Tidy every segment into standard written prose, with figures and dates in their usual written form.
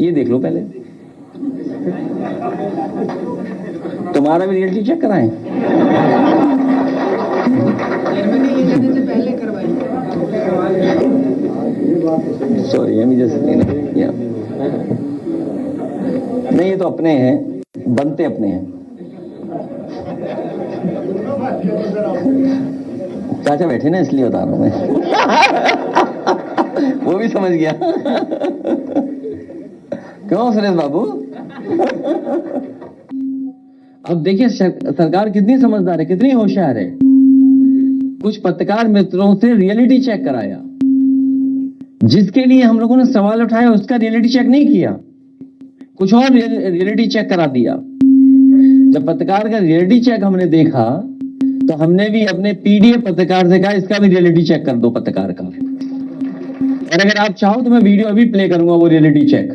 ये देख लो पहले, तुम्हारा भी रियलिटी चेक कराएं। सॉरी नहीं, ये तो अपने हैं, बनते अपने हैं। चाचा बैठे ना इसलिए बता रहा हूं मैं। वो भी समझ गया। क्यों सुरेश बाबू? अब देखिए सरकार कितनी समझदार है, कितनी होशियार है। कुछ पत्रकार मित्रों से रियलिटी चेक कराया, जिसके लिए हम लोगों ने सवाल उठाया उसका रियलिटी चेक नहीं किया, कुछ और रियलिटी चेक करा दिया। जब पत्रकार का रियलिटी चेक हमने देखा तो हमने भी अपने पीडीएफ पत्रकार से कहा इसका भी रियलिटी चेक कर दो पत्रकार का। और अगर आप चाहो तो मैं वीडियो अभी प्ले करूंगा, वो रियलिटी चेक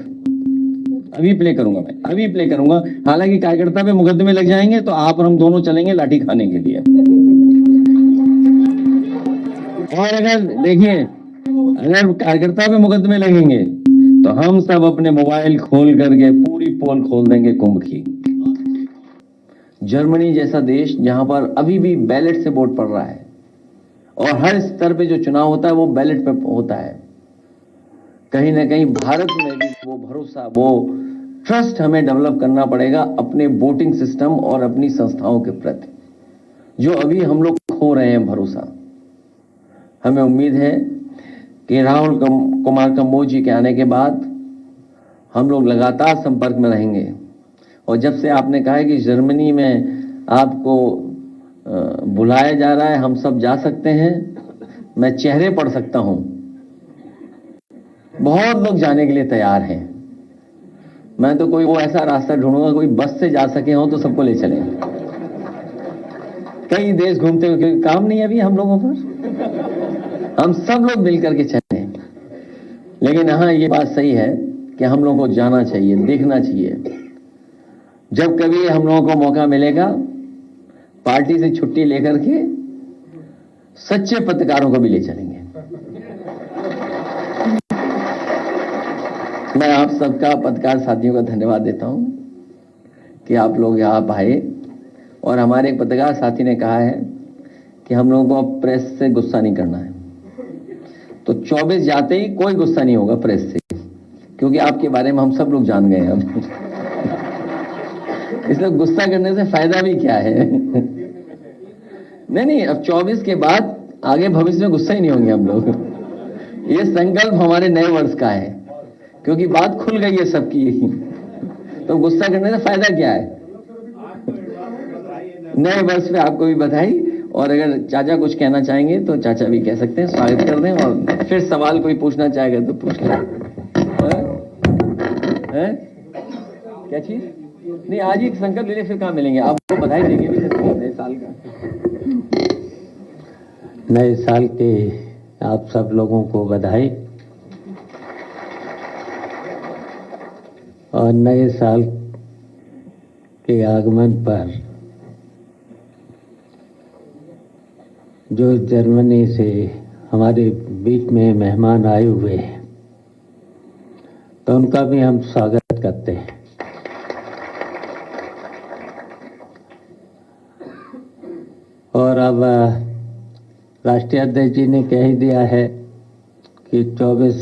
अभी प्ले करूंगा, मैं अभी प्ले करूंगा। हालांकि कार्यकर्ता पे मुकदमे लग जाएंगे तो आप और हम दोनों चलेंगे लाठी खाने के लिए। और अगर देखिए, अगर कार्यकर्ता पे मुकदमे लगेंगे तो हम सब अपने मोबाइल खोल करके पूरी पोल खोल देंगे कुंभ की। जर्मनी जैसा देश जहां पर अभी भी बैलेट से वोट पड़ रहा है और हर स्तर पे जो चुनाव होता है वो बैलेट पे होता है, कहीं ना कहीं भारत में भी वो भरोसा, वो ट्रस्ट हमें डेवलप करना पड़ेगा अपने वोटिंग सिस्टम और अपनी संस्थाओं के प्रति, जो अभी हम लोग खो रहे हैं भरोसा। हमें उम्मीद है कि राहुल कुमार कंबोज जी के आने के बाद हम लोग लगातार संपर्क में रहेंगे। और जब से आपने कहा है कि जर्मनी में आपको बुलाया जा रहा है, हम सब जा सकते हैं, मैं चेहरे पढ़ सकता हूं, बहुत लोग जाने के लिए तैयार हैं। मैं तो कोई वो ऐसा रास्ता ढूंढूंगा, कोई बस से जा सके हो तो सबको ले चले। कई देश घूमते हुए, क्योंकि काम नहीं है अभी हम लोगों पर, हम सब लोग मिलकर के चले। लेकिन हाँ, ये बात सही है कि हम लोगों को जाना चाहिए, देखना चाहिए। जब कभी हम लोगों को मौका मिलेगा, पार्टी से छुट्टी लेकर के सच्चे पत्रकारों को भी ले चलेंगे। मैं आप सबका, पत्रकार साथियों का धन्यवाद देता हूं कि आप लोग यहां आए। और हमारे एक पत्रकार साथी ने कहा है कि हम लोगों को अब प्रेस से गुस्सा नहीं करना है, तो 24 जाते ही कोई गुस्सा नहीं होगा प्रेस से, क्योंकि आपके बारे में हम सब लोग जान गए हैं अब। इसलिए गुस्सा करने से फायदा भी क्या है। नहीं, अब 24 के बाद आगे भविष्य में गुस्सा ही नहीं होंगे हम लोग। ये संकल्प हमारे नए वर्ष का है, क्योंकि बात खुल गई है सबकी। तो गुस्सा करने से फायदा क्या है। नए वर्ष पे आपको भी बधाई। और अगर चाचा कुछ कहना चाहेंगे तो चाचा भी कह सकते हैं, स्वागत कर दें। और फिर सवाल कोई पूछना चाहेगा तो पूछ लें। क्या चीज नहीं, आज ही संकल्प ले ले, फिर कहाँ मिलेंगे आपको। बधाई देंगे नए साल का। नए साल के आप सब लोगों को बधाई। और नए साल के आगमन पर जो जर्मनी से हमारे बीच में मेहमान आए हुए हैं, तो उनका भी हम स्वागत करते हैं। और अब राष्ट्रीय अध्यक्ष जी ने कह ही दिया है कि 24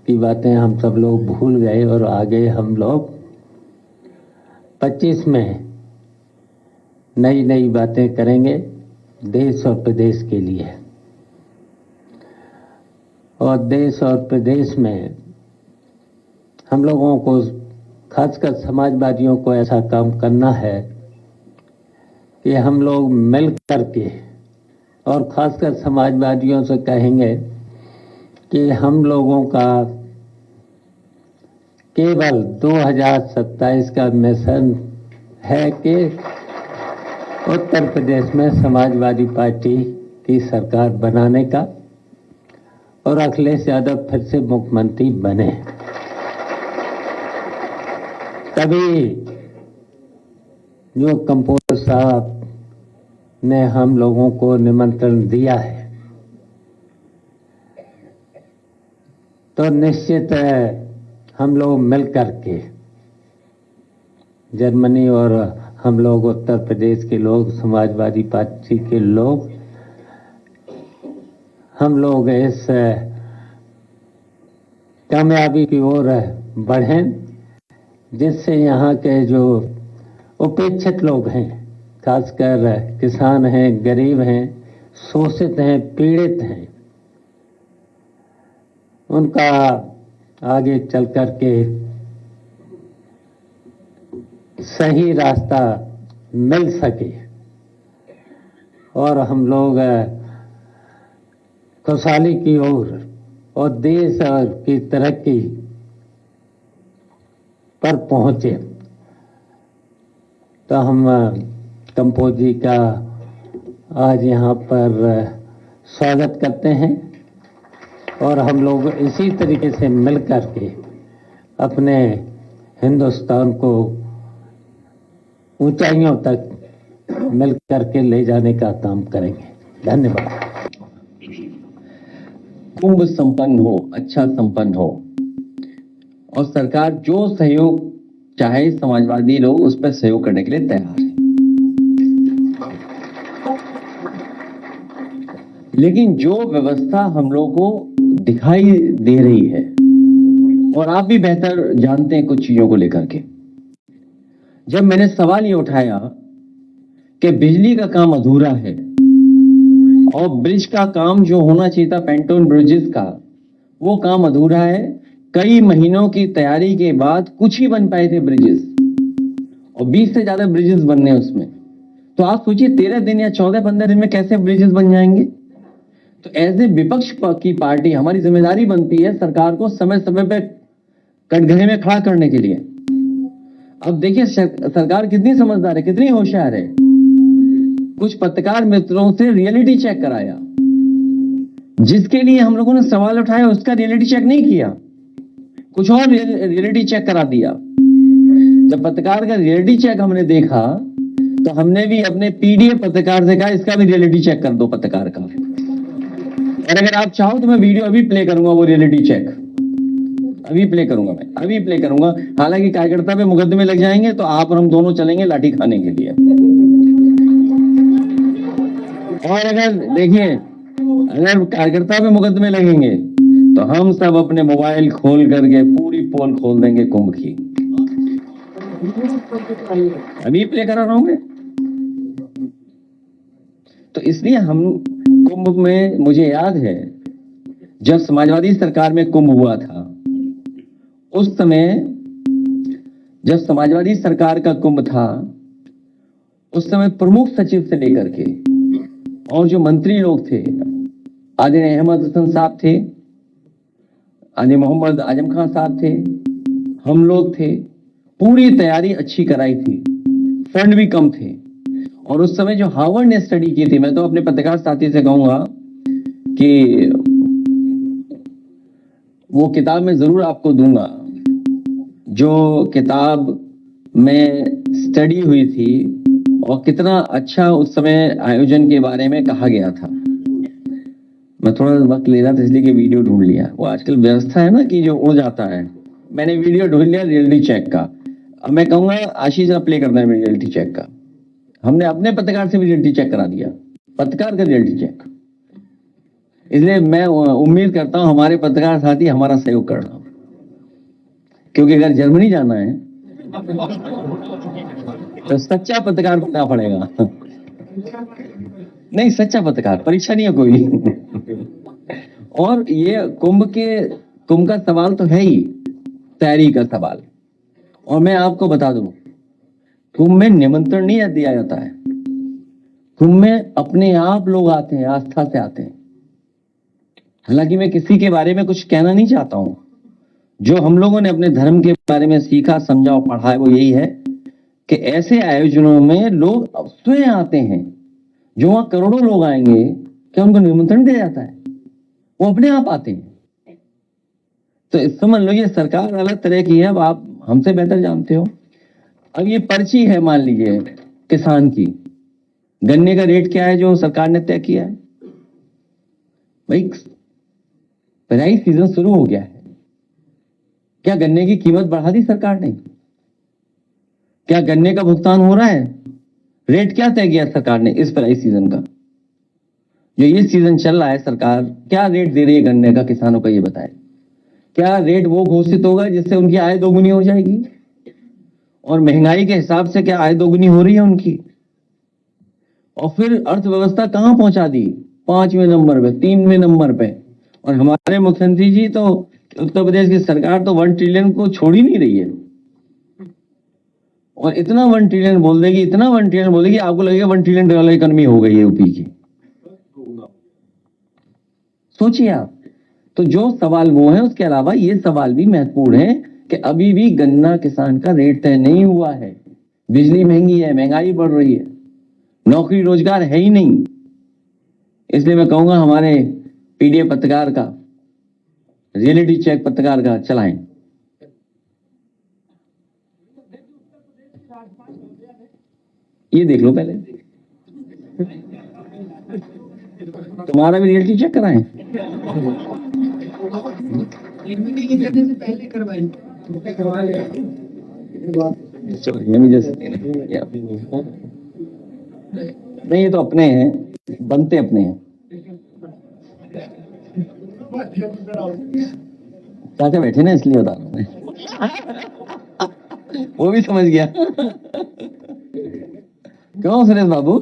की बातें हम सब लोग भूल गए और आगे हम लोग 25 में नई नई बातें करेंगे देश और प्रदेश के लिए। और देश और प्रदेश में हम लोगों को, खासकर समाजवादियों को, ऐसा काम करना है कि हम लोग मिल करके, और खासकर समाजवादियों से कहेंगे कि हम लोगों का केवल 2027 का मिशन है कि उत्तर प्रदेश में समाजवादी पार्टी की सरकार बनाने का और अखिलेश यादव फिर से मुख्यमंत्री बने। तभी जो कंपोज साहब ने हम लोगों को निमंत्रण दिया है, तो निश्चित है हम लोग मिल करके, जर्मनी और हम लोग उत्तर प्रदेश के लोग, समाजवादी पार्टी के लोग, हम लोग इस कामयाबी की ओर बढ़ें, जिससे यहाँ के जो उपेक्षित लोग हैं, खासकर किसान हैं, गरीब हैं, शोषित हैं, पीड़ित हैं, उनका आगे चल कर के सही रास्ता मिल सके और हम लोग खुशहाली की ओर और देश की तरक्की पर पहुंचे। तो हम कंपोज जी का आज यहाँ पर स्वागत करते हैं और हम लोग इसी तरीके से मिल कर के अपने हिंदुस्तान को ऊंचाइयों तक मिल करके ले जाने का काम करेंगे। धन्यवाद। कुंभ संपन्न हो, अच्छा संपन्न हो, और सरकार जो सहयोग चाहे समाजवादी लोग उस पर सहयोग करने के लिए तैयार है। लेकिन जो व्यवस्था हम लोग को दिखाई दे रही है, और आप भी बेहतर जानते हैं कुछ चीजों को लेकर के, जब मैंने सवाल ये उठाया कि बिजली का काम अधूरा है और ब्रिज का काम जो होना चाहिए था, पेंटोन ब्रिजेस का, वो काम अधूरा है। कई महीनों की तैयारी के बाद कुछ ही बन पाए थे ब्रिजेस, और 20 से ज्यादा ब्रिजेस बनने उसमें। तो आप सोचिए 13 दिन या 14-15 दिन में कैसे ब्रिजेस बन जाएंगे। तो ऐसे विपक्ष की पार्टी, हमारी जिम्मेदारी बनती है सरकार को समय समय पे कटघरे में खड़ा करने के लिए। अब देखिए सरकार कितनी समझदार है, कितनी होशियार है। कुछ पत्रकार मित्रों से रियलिटी चेक कराया, जिसके लिए हम लोगों ने सवाल उठाया उसका रियलिटी चेक नहीं किया, कुछ और रियलिटी चेक करा दिया। जब पत्रकार का रियलिटी चेक हमने देखा तो हमने भी अपने पीडीएफ पत्रकार से कहा इसका भी रियलिटी चेक कर दो पत्रकार का। और अगर आप चाहो तो मैं वीडियो अभी प्ले करूंगा, वो रियलिटी चेक अभी प्ले करूंगा, मैं अभी प्ले करूंगा। हालांकि कार्यकर्ता पे मुकदमे लग जाएंगे तो आप और हम दोनों चलेंगे लाठी खाने के लिए। और अगर देखिए, अगर कार्यकर्ता पे मुकदमे लगेंगे तो हम सब अपने मोबाइल खोल करके पूरी पोल खोल देंगे कुंभ की। अभी प्ले करा रहा हूं मैं। तो इसलिए हम कुंभ में, मुझे याद है जब समाजवादी सरकार में कुंभ हुआ था, उस समय जब समाजवादी सरकार का कुंभ था, उस समय प्रमुख सचिव से लेकर के और जो मंत्री लोग थे, आदिल अहमद हसन साहब थे, आदि मोहम्मद आजम खान साहब थे, हम लोग थे, पूरी तैयारी अच्छी कराई थी, फंड भी कम थे। और उस समय जो हार्वर्ड ने स्टडी की थी, मैं तो अपने पत्रकार साथी से कहूंगा कि वो किताब मैं जरूर आपको दूंगा, जो किताब में स्टडी हुई थी और कितना अच्छा उस समय आयोजन के बारे में कहा गया था। मैं थोड़ा वक्त ले रहा था इसलिए कि वीडियो ढूंढ लिया। वो आजकल व्यवस्था है ना कि जो उड़ जाता है, मैंने वीडियो ढूंढ लिया रियलिटी चेक का। अब मैं कहूंगा आशीष आप प्ले करना है रियलिटी चेक का। हमने अपने पत्रकार से भी रियलिटी चेक करा दिया, पत्रकार का रियलिटी चेक। इसलिए मैं उम्मीद करता हूं हमारे पत्रकार साथी हमारा सहयोग करना, क्योंकि अगर जर्मनी जाना है तो सच्चा पत्रकार बनना पड़ेगा। नहीं, सच्चा पत्रकार, परीक्षा नहीं है कोई। और ये कुंभ का सवाल तो है ही, तैयारी का सवाल। और मैं आपको बता दूं, कुंभ में निमंत्रण नहीं दिया जाता है, कुंभ में अपने आप लोग आते हैं, आस्था से आते हैं। हालांकि मैं किसी के बारे में कुछ कहना नहीं चाहता हूं, जो हम लोगों ने अपने धर्म के बारे में सीखा, समझा और पढ़ा है वो यही है कि ऐसे आयोजनों में लोग स्वयं आते हैं। जो वहां करोड़ों लोग आएंगे, क्या उनको निमंत्रण दिया जाता है? वो अपने आप आते हैं। तो समझ लो ये सरकार अलग तरह की है, अब आप हमसे बेहतर जानते हो। अब ये पर्ची है, मान लीजिए किसान की, गन्ने का रेट क्या है जो सरकार ने तय किया है? भाई पेराई सीजन शुरू हो गया है, क्या गन्ने की कीमत बढ़ा दी सरकार ने? क्या गन्ने का भुगतान हो रहा है? रेट क्या तय किया सरकार ने इस प्राइस सीजन का? जो ये सीजन चल रहा है, सरकार क्या रेट दे रही है गन्ने का किसानों का, ये बताएं। क्या रेट वो घोषित होगा जिससे उनकी आय दोगुनी हो जाएगी? और महंगाई के हिसाब से क्या आय दोगुनी हो रही है उनकी? और फिर अर्थव्यवस्था कहां पहुंचा दी? 5वें नंबर पे, 3वें नंबर पे। और हमारे मुख्यमंत्री जी तो, उत्तर प्रदेश की सरकार तो 1 ट्रिलियन को छोड़ ही नहीं रही है। और इतना 1 ट्रिलियन बोल देगी, इतना 1 ट्रिलियन बोलेगी, आपको लगेगा $1 ट्रिलियन इकोनॉमी हो गई है यूपी की। सोचिए आप। तो जो सवाल वो है, उसके अलावा ये सवाल भी महत्वपूर्ण है कि अभी भी गन्ना किसान का रेट तय नहीं हुआ है। बिजली महंगी है, महंगाई बढ़ रही है, नौकरी रोजगार है ही नहीं। इसलिए मैं कहूंगा हमारे पीडीएफ पत्रकार का, रियलिटी चेक पत्रकार का चलाएं। ये देख लो पहले, तुम्हारा भी रियलिटी चेक कराएं। नहीं, ये तो अपने हैं, बनते अपने हैं। चाचा बैठे ना, इसलिए बता रहा हूं। वो भी समझ गया। क्यों सुरेश बाबू?